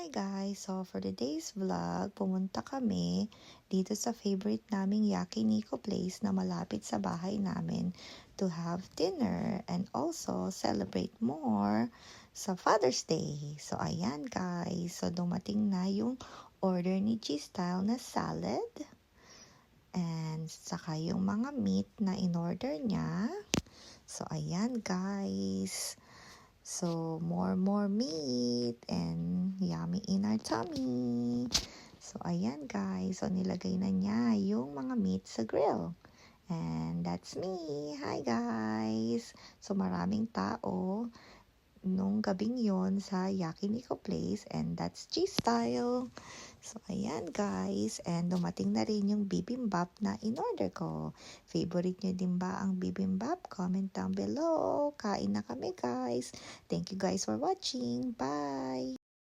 Hi guys! So for today's vlog, pumunta kami dito sa favorite naming Yakiniku place na malapit sa bahay namin to have dinner and also celebrate more sa Father's Day. So ayan guys, so dumating na yung order ni G-Style na salad and saka yung mga meat na in-order niya. So ayan guys. So, more meat and yummy in our tummy. So, ayan guys. So, nilagay na niya yung mga meat sa grill. And that's me. Hi guys. So, maraming tao nung gabing yon sa Yakiniku Place. And that's G-Style. So, ayan guys. And dumating na rin yung bibimbap na in-order ko. Favorite nyo din ba ang bibimbap? Comment down below. Kain na kami guys. Thank you guys for watching. Bye!